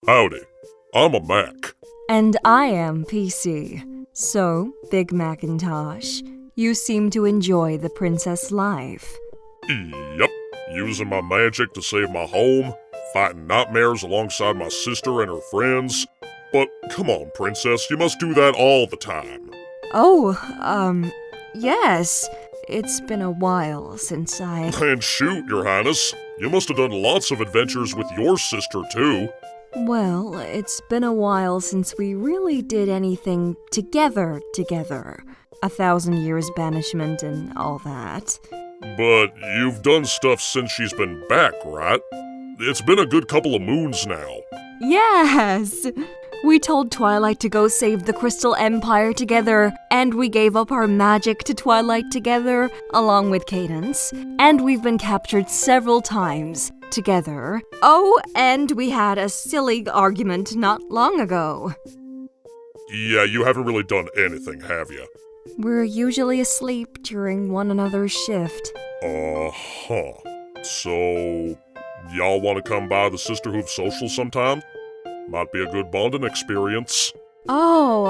Howdy, I'm a Mac. And I am PC. So, Big MacIntosh, you seem to enjoy the princess life. Yep, using my magic to save my home, fighting nightmares alongside my sister and her friends. But come on, princess, you must do that all the time. Oh, yes. It's been a while since I... And shoot, your highness, you must have done lots of adventures with your sister too. Well, it's been a while since we really did anything together. 1,000 years banishment and all that. But you've done stuff since she's been back, right? It's been a good couple of moons now. Yes! We told Twilight to go save the Crystal Empire together, and we gave up our magic to Twilight together, along with Cadence, and we've been captured several times together. Oh, and we had a silly argument not long ago. Yeah, you haven't really done anything, have you? We're usually asleep during one another's shift. Uh-huh. So, y'all want to come by the Sisterhood social sometime? Might be a good bonding experience. Oh,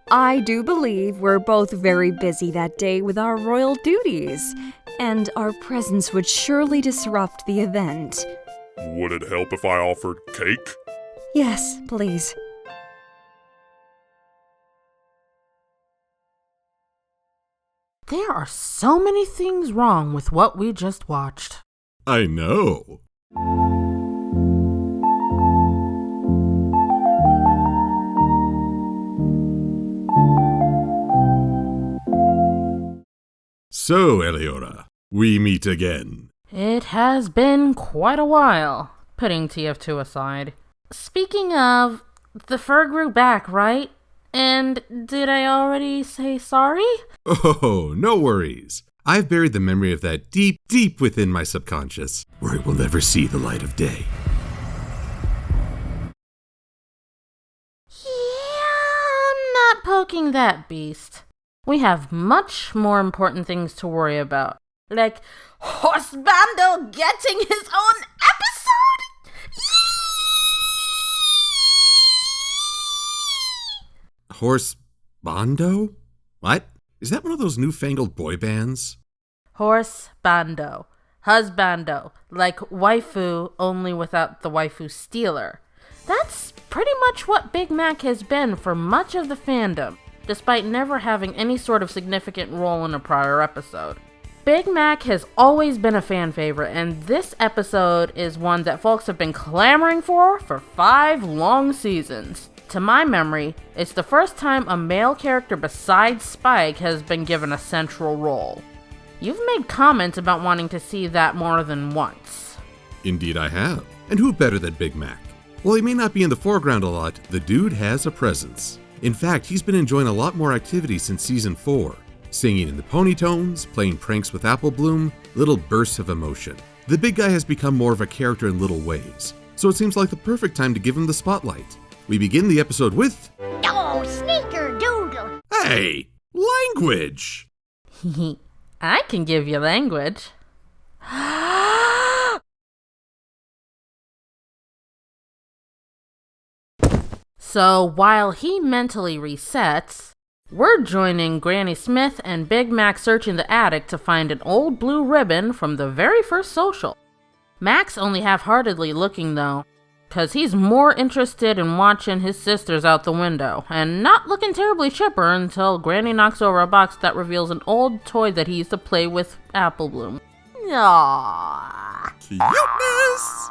I do believe we're both very busy that day with our royal duties, and our presence would surely disrupt the event. Would it help if I offered cake? Yes, please. There are so many things wrong with what we just watched. I know. So, Eliyora, we meet again. It has been quite a while, putting TF2 aside. Speaking of, the fur grew back, right? And did I already say sorry? Oh, no worries. I've buried the memory of that deep, deep within my subconscious, where it will never see the light of day. Yeah, I'm not poking that beast. We have much more important things to worry about. Like Horsebando getting his own episode? Horsebando? What? Is that one of those newfangled boy bands? Horsebando. Husbando. Like waifu, only without the waifu stealer. That's pretty much what Big Mac has been for much of the fandom, despite never having any sort of significant role in a prior episode. Big Mac has always been a fan favorite, and this episode is one that folks have been clamoring for 5 long seasons. To my memory, it's the first time a male character besides Spike has been given a central role. You've made comments about wanting to see that more than once. Indeed I have. And who better than Big Mac? While he may not be in the foreground a lot, the dude has a presence. In fact, he's been enjoying a lot more activity since Season 4. Singing in the ponytones, playing pranks with Apple Bloom, little bursts of emotion. The big guy has become more of a character in little ways, so it seems like the perfect time to give him the spotlight. We begin the episode with... Oh, sneaker-doodle! Hey! Language! I can give you language. So while he mentally resets, we're joining Granny Smith and Big Mac searching the attic to find an old blue ribbon from the very first social. Mac's only half-heartedly looking though, cause he's more interested in watching his sisters out the window, and not looking terribly chipper until Granny knocks over a box that reveals an old toy that he used to play with Apple Bloom. Aww. Cuteness!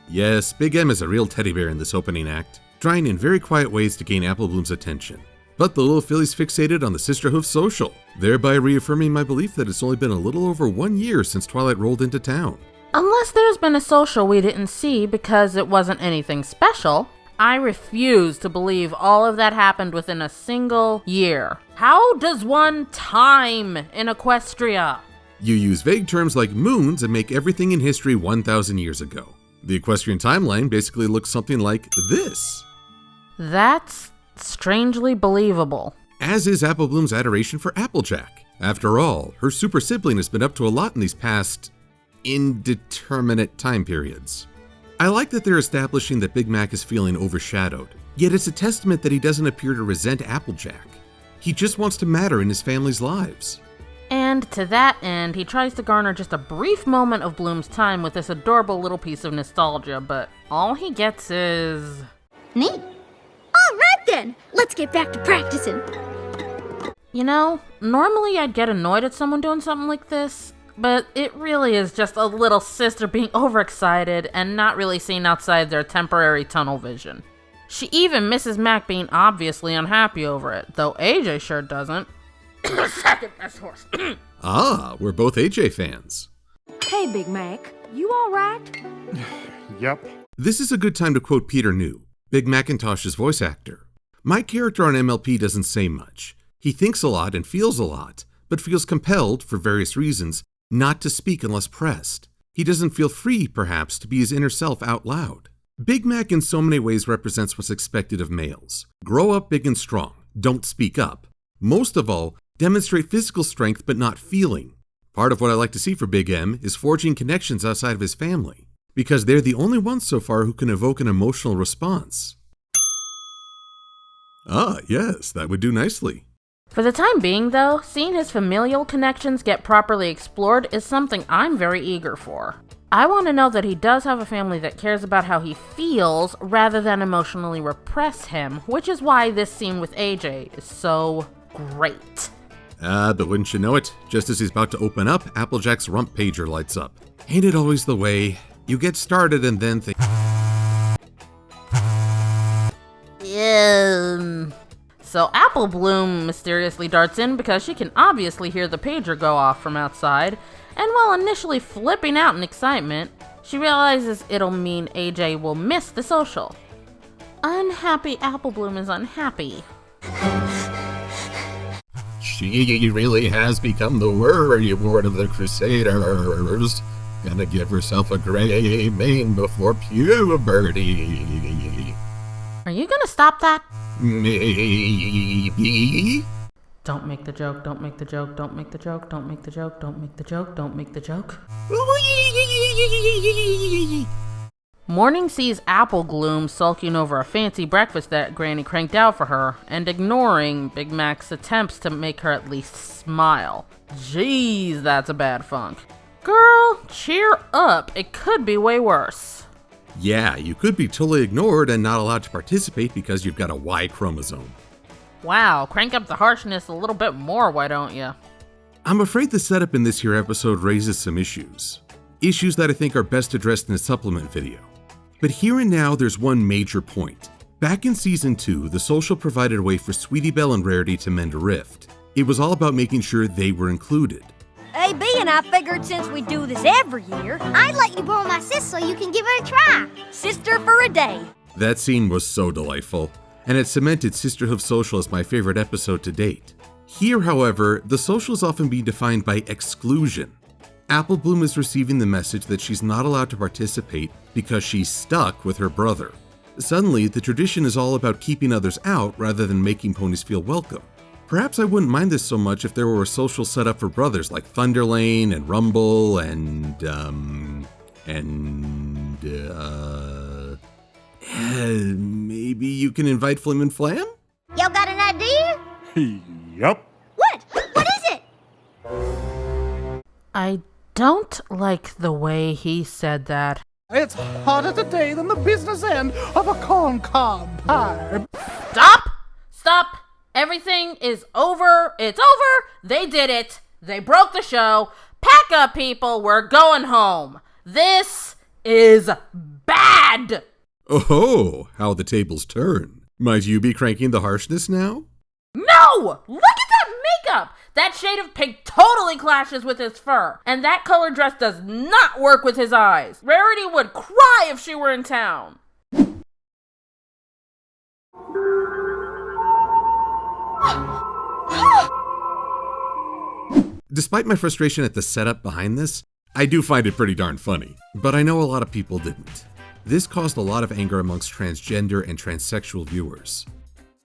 Yes, Big M is a real teddy bear in this opening act, trying in very quiet ways to gain Apple Bloom's attention. But the little filly's fixated on the Sisterhood social, thereby reaffirming my belief that it's only been a little over 1 year since Twilight rolled into town. Unless there's been a social we didn't see because it wasn't anything special, I refuse to believe all of that happened within a single year. How does one time in Equestria? You use vague terms like moons and make everything in history 1,000 years ago. The equestrian timeline basically looks something like this. That's strangely believable. As is Apple Bloom's adoration for Applejack. After all, her super sibling has been up to a lot in these past indeterminate time periods. I like that they're establishing that Big Mac is feeling overshadowed, yet it's a testament that he doesn't appear to resent Applejack. He just wants to matter in his family's lives. And to that end, he tries to garner just a brief moment of Bloom's time with this adorable little piece of nostalgia, but all he gets is... Neat. All right then, let's get back to practicing. You know, normally I'd get annoyed at someone doing something like this, but it really is just a little sister being overexcited and not really seeing outside their temporary tunnel vision. She even misses Mac being obviously unhappy over it, though AJ sure doesn't. Second best horse. We're both AJ fans. Hey, Big Mac, you all right? Yep. This is a good time to quote Peter New, Big MacIntosh's voice actor. My character on MLP doesn't say much. He thinks a lot and feels a lot, but feels compelled, for various reasons, not to speak unless pressed. He doesn't feel free, perhaps, to be his inner self out loud. Big Mac in so many ways represents what's expected of males. Grow up big and strong. Don't speak up. Most of all, demonstrate physical strength but not feeling. Part of what I like to see for Big M is forging connections outside of his family, because they're the only ones so far who can evoke an emotional response. Yes, that would do nicely. For the time being, though, seeing his familial connections get properly explored is something I'm very eager for. I want to know that he does have a family that cares about how he feels rather than emotionally repress him, which is why this scene with AJ is so great. But wouldn't you know it, just as he's about to open up, Applejack's rump pager lights up. Ain't it always the way? You get started and then think... So Apple Bloom mysteriously darts in because she can obviously hear the pager go off from outside, and while initially flipping out in excitement, she realizes it'll mean AJ will miss the social. Unhappy Apple Bloom is unhappy. She really has become the worry ward of the Crusaders. Gonna give herself a gray mane before puberty. Are you gonna stop that? Maybe. Don't make the joke, don't make the joke, don't make the joke, don't make the joke, don't make the joke, don't make the joke. Morning sees Apple Gloom sulking over a fancy breakfast that Granny cranked out for her, and ignoring Big Mac's attempts to make her at least smile. Jeez, that's a bad funk. Girl, cheer up, it could be way worse. Yeah, you could be totally ignored and not allowed to participate because you've got a Y chromosome. Wow, crank up the harshness a little bit more, why don't you? I'm afraid the setup in this here episode raises some issues. Issues that I think are best addressed in a supplement video. But here and now, there's one major point. Back in Season 2, the social provided a way for Sweetie Belle and Rarity to mend a rift. It was all about making sure they were included. AB and I figured since we do this every year, I'd let you borrow my sis so you can give it a try. sister for a day. That scene was so delightful, and it cemented Sisterhood Social as my favorite episode to date. Here, however, the social is often being defined by exclusion. Apple Bloom is receiving the message that she's not allowed to participate because she's stuck with her brother. Suddenly, the tradition is all about keeping others out rather than making ponies feel welcome. Perhaps I wouldn't mind this so much if there were a social set up for brothers like Thunder Lane and Rumble maybe you can invite Flim and Flam? Y'all got an idea? Yep. What? What is it? I don't like the way he said that. It's harder today than the business end of a corncob pie. Stop! Stop! Everything is over. It's over. They did it. They broke the show. Pack up, people. We're going home. This is bad. Oh, how the tables turn. Might you be cranking the harshness now? No! Look at that makeup! That shade of pink totally clashes with his fur. And that color dress does not work with his eyes. Rarity would cry if she were in town. Despite my frustration at the setup behind this, I do find it pretty darn funny, but I know a lot of people didn't. This caused a lot of anger amongst transgender and transsexual viewers.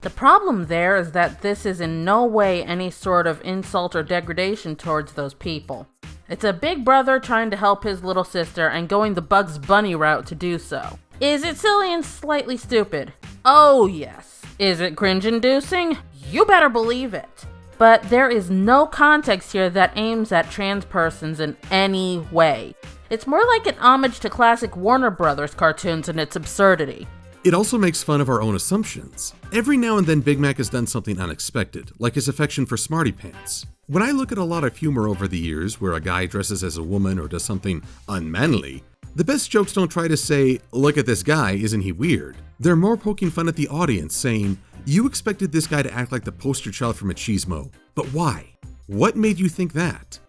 The problem there is that this is in no way any sort of insult or degradation towards those people. It's a big brother trying to help his little sister and going the Bugs Bunny route to do so. Is it silly and slightly stupid? Oh yes. Is it cringe-inducing? You better believe it. But there is no context here that aims at trans persons in any way. It's more like an homage to classic Warner Brothers cartoons and its absurdity. It also makes fun of our own assumptions. Every now and then Big Mac has done something unexpected, like his affection for Smarty Pants. When I look at a lot of humor over the years where a guy dresses as a woman or does something unmanly, the best jokes don't try to say, "Look at this guy, isn't he weird?" They're more poking fun at the audience, saying, "You expected this guy to act like the poster child from Machismo, but why? What made you think that?"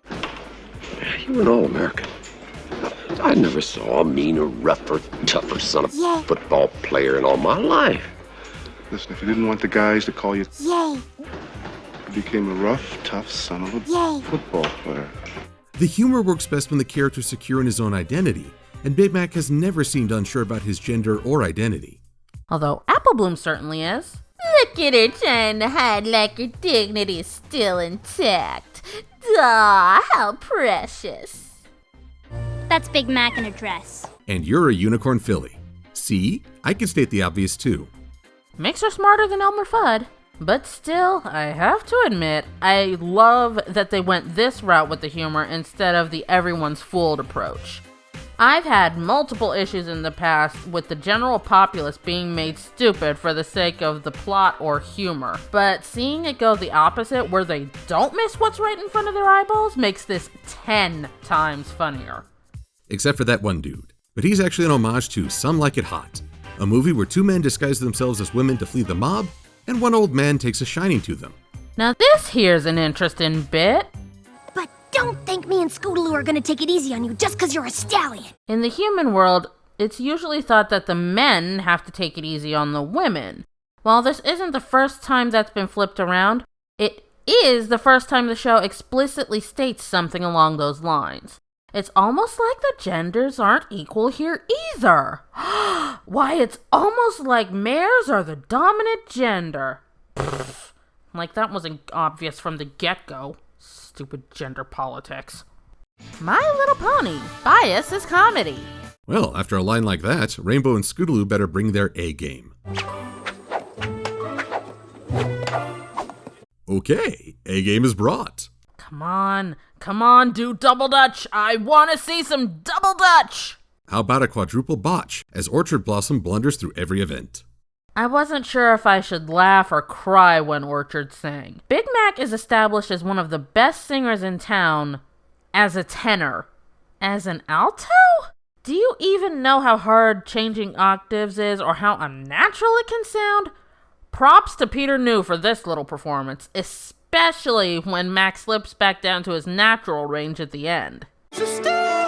You're an All-American. I never saw a meaner, rougher, tougher son of a football player in all my life. Listen, if you didn't want the guys to call you, Yay! you became a rough, tough son of a football player. The humor works best when the character's secure in his own identity, and Big Mac has never seemed unsure about his gender or identity. Although Apple Bloom certainly is. Look at her trying to hide like her dignity is still intact. Aw, how precious. That's Big Mac in a dress. And you're a unicorn filly. See? I can state the obvious too. Makes her smarter than Elmer Fudd. But still, I have to admit, I love that they went this route with the humor instead of the everyone's fooled approach. I've had multiple issues in the past with the general populace being made stupid for the sake of the plot or humor, but seeing it go the opposite where they don't miss what's right in front of their eyeballs makes this 10 times funnier. Except for that one dude. But he's actually an homage to Some Like It Hot, a movie where two men disguise themselves as women to flee the mob, and one old man takes a shining to them. Now this here's an interesting bit. But don't think me and Scootaloo are gonna take it easy on you just 'cause you're a stallion. In the human world, it's usually thought that the men have to take it easy on the women. While this isn't the first time that's been flipped around, it is the first time the show explicitly states something along those lines. It's almost like the genders aren't equal here either. Why, it's almost like mares are the dominant gender. Pfft. Like that wasn't obvious from the get-go. Stupid gender politics. My Little Pony, bias is comedy. Well, after a line like that, Rainbow and Scootaloo better bring their A game. Okay, A game is brought. Come on, do double dutch. I want to see some double dutch. How about a quadruple botch, as Orchard Blossom blunders through every event? I wasn't sure if I should laugh or cry when Orchard sang. Big Mac is established as one of the best singers in town as a tenor. As an alto? Do you even know how hard changing octaves is or how unnatural it can sound? Props to Peter New for this little performance, especially when Mac slips back down to his natural range at the end. Sisterhood!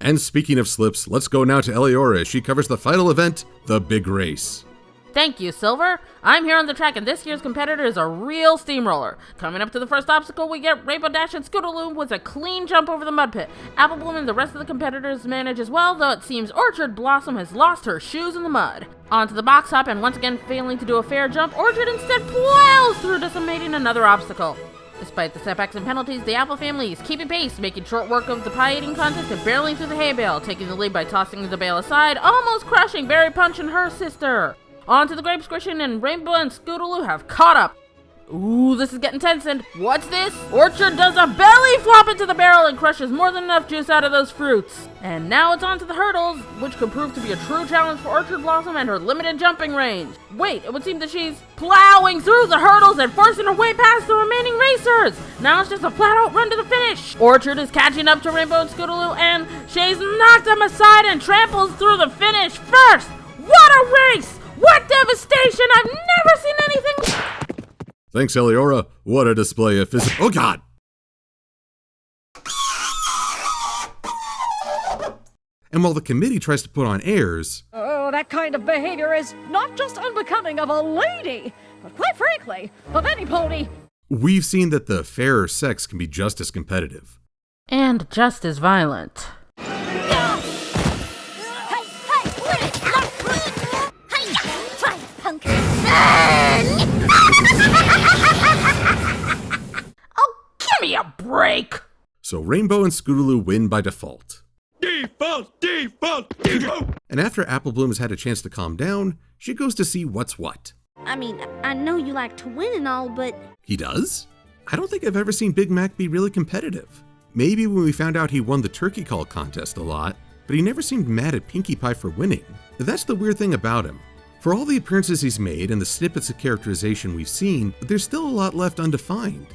And speaking of slips, let's go now to Eliyora as she covers the final event, the big race. Thank you, Silver. I'm here on the track, and this year's competitor is a real steamroller. Coming up to the first obstacle, we get Rainbow Dash and Scootaloo with a clean jump over the mud pit. Apple Bloom and the rest of the competitors manage as well, though it seems Orchard Blossom has lost her shoes in the mud. Onto the box hop, and once again failing to do a fair jump, Orchard instead plows through, decimating another obstacle. Despite the setbacks and penalties, the Apple family is keeping pace, making short work of the pie eating contest and barreling through the hay bale, taking the lead by tossing the bale aside, almost crushing Berry Punch and her sister. On to the grape squishing, and Rainbow and Scootaloo have caught up. Ooh, this is getting tense, and what's this? Orchard does a belly flop into the barrel and crushes more than enough juice out of those fruits. And now it's on to the hurdles, which could prove to be a true challenge for Orchard Blossom and her limited jumping range. Wait, it would seem that she's plowing through the hurdles and forcing her way past the remaining racers. Now it's just a flat-out run to the finish. Orchard is catching up to Rainbow and Scootaloo, and she's knocked them aside and tramples through the finish first. What a race! What devastation! I've never seen anything... Thanks, Eliyora. What a display of physical... Oh, God! And while the committee tries to put on airs... Oh, that kind of behavior is not just unbecoming of a lady, but quite frankly, of any pony. We've seen that the fairer sex can be just as competitive. And just as violent. Try, punk. Give me a break! So Rainbow and Scootaloo win by default. Default, default, default! And after Apple Bloom has had a chance to calm down, she goes to see what's what. I mean, I know you like to win and all, but... He does? I don't think I've ever seen Big Mac be really competitive. Maybe when we found out he won the turkey call contest a lot, but he never seemed mad at Pinkie Pie for winning. That's the weird thing about him. For all the appearances he's made and the snippets of characterization we've seen, there's still a lot left undefined.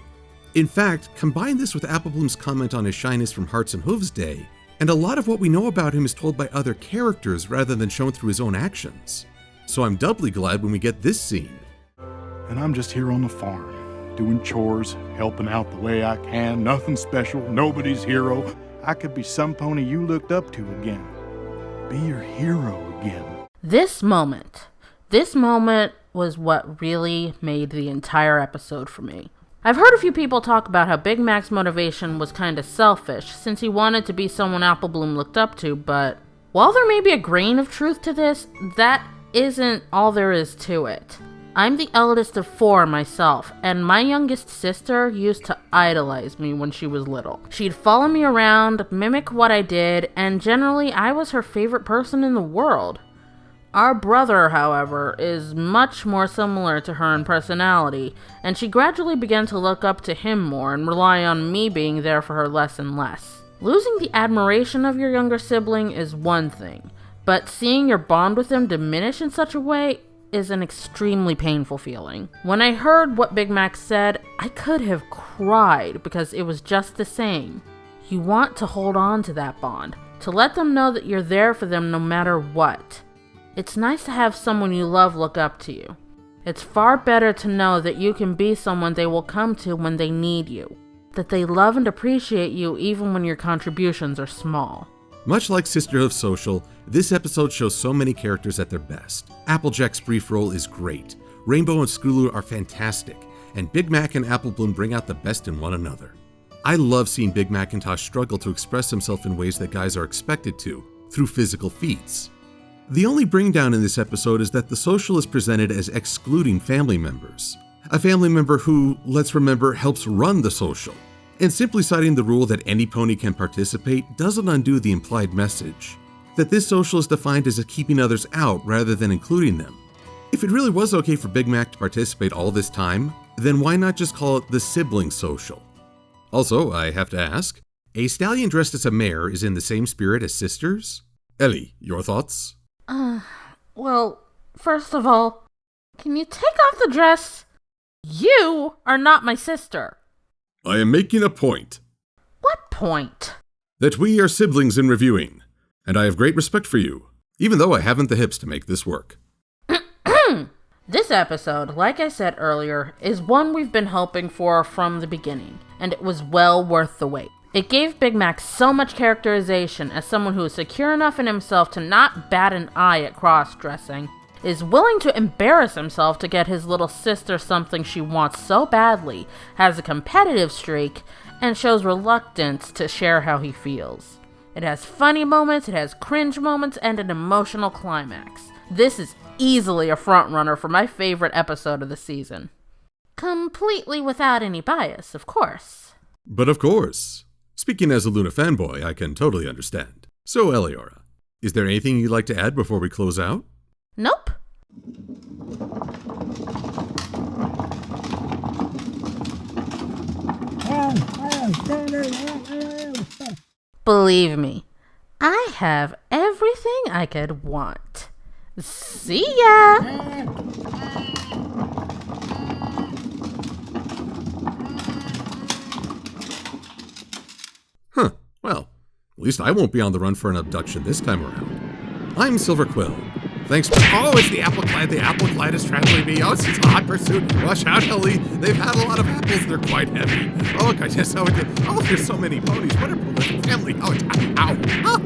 In fact, combine this with Apple Bloom's comment on his shyness from Hearts and Hooves Day, and a lot of what we know about him is told by other characters rather than shown through his own actions. So I'm doubly glad when we get this scene. And I'm just here on the farm, doing chores, helping out the way I can, nothing special, nobody's hero. I could be some pony you looked up to again. Be your hero again. This moment was what really made the entire episode for me. I've heard a few people talk about how Big Mac's motivation was kind of selfish, since he wanted to be someone Apple Bloom looked up to, but while there may be a grain of truth to this, that isn't all there is to it. I'm the eldest of 4 myself, and my youngest sister used to idolize me when she was little. She'd follow me around, mimic what I did, and generally I was her favorite person in the world. Our brother, however, is much more similar to her in personality, and she gradually began to look up to him more and rely on me being there for her less and less. Losing the admiration of your younger sibling is one thing, but seeing your bond with them diminish in such a way is an extremely painful feeling. When I heard what Big Mac said, I could have cried because it was just the same. You want to hold on to that bond, to let them know that you're there for them no matter what. It's nice to have someone you love look up to you. It's far better to know that you can be someone they will come to when they need you, that they love and appreciate you even when your contributions are small. Much like Sisterhood Social, this episode shows so many characters at their best. Applejack's brief role is great, Rainbow and Scootaloo are fantastic, and Big Mac and Apple Bloom bring out the best in one another. I love seeing Big MacIntosh struggle to express himself in ways that guys are expected to, through physical feats. The only bring down in this episode is that the social is presented as excluding family members. A family member who, let's remember, helps run the social. And simply citing the rule that any pony can participate doesn't undo the implied message, that this social is defined as keeping others out rather than including them. If it really was okay for Big Mac to participate all this time, then why not just call it the sibling social? Also, I have to ask, a stallion dressed as a mare is in the same spirit as sisters? Ellie, your thoughts? Well, first of all, can you take off the dress? You are not my sister. I am making a point. What point? That we are siblings in reviewing, and I have great respect for you, even though I haven't the hips to make this work. This episode, like I said earlier, is one we've been hoping for from the beginning, and it was well worth the wait. It gave Big Mac so much characterization as someone who is secure enough in himself to not bat an eye at cross-dressing, is willing to embarrass himself to get his little sister something she wants so badly, has a competitive streak, and shows reluctance to share how he feels. It has funny moments, it has cringe moments, and an emotional climax. This is easily a frontrunner for my favorite episode of the season. Completely without any bias, of course. But of course. Speaking as a Luna fanboy, I can totally understand. So, Eliyora, is there anything you'd like to add before we close out? Nope. Believe me, I have everything I could want. See ya! Huh, well, at least I won't be on the run for an abduction this time around. I'm Silver-Quill. Thanks for— Oh, it's the Apple Clyde. The Apple Clyde is traveling me. Oh, it's a hot pursuit. Watch out, Ellie. They've had a lot of apples. They're quite heavy. Oh, goodness. Oh, there's so many ponies. What a prolific family. Oh, ow, ow.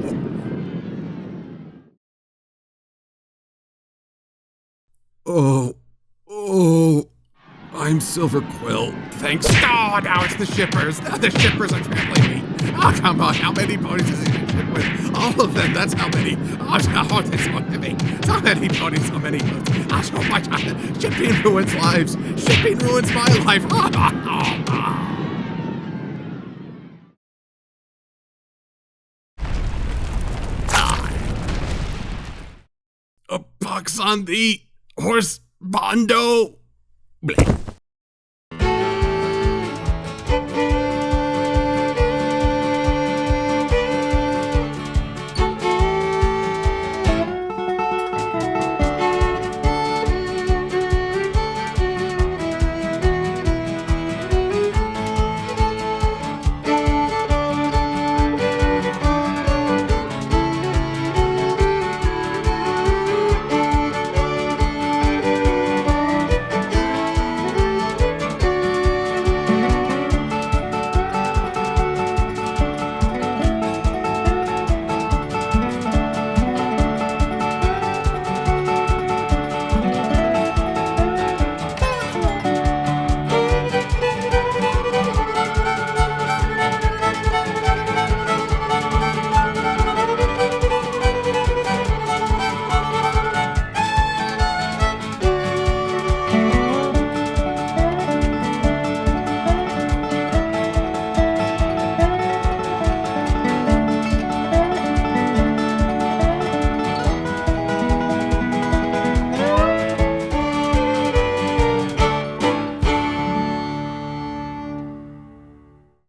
Oh, I'm Silver-Quill. Thanks. Oh, now it's the shippers. Now the shippers are trampling me. Oh, come on. How many ponies does he ship with? All of them. That's how many. Oh, it's so heavy. So many ponies, so many goods. Oh, so much. Shipping ruins lives. Shipping ruins my life. walks on the horse Bondo. Bleh.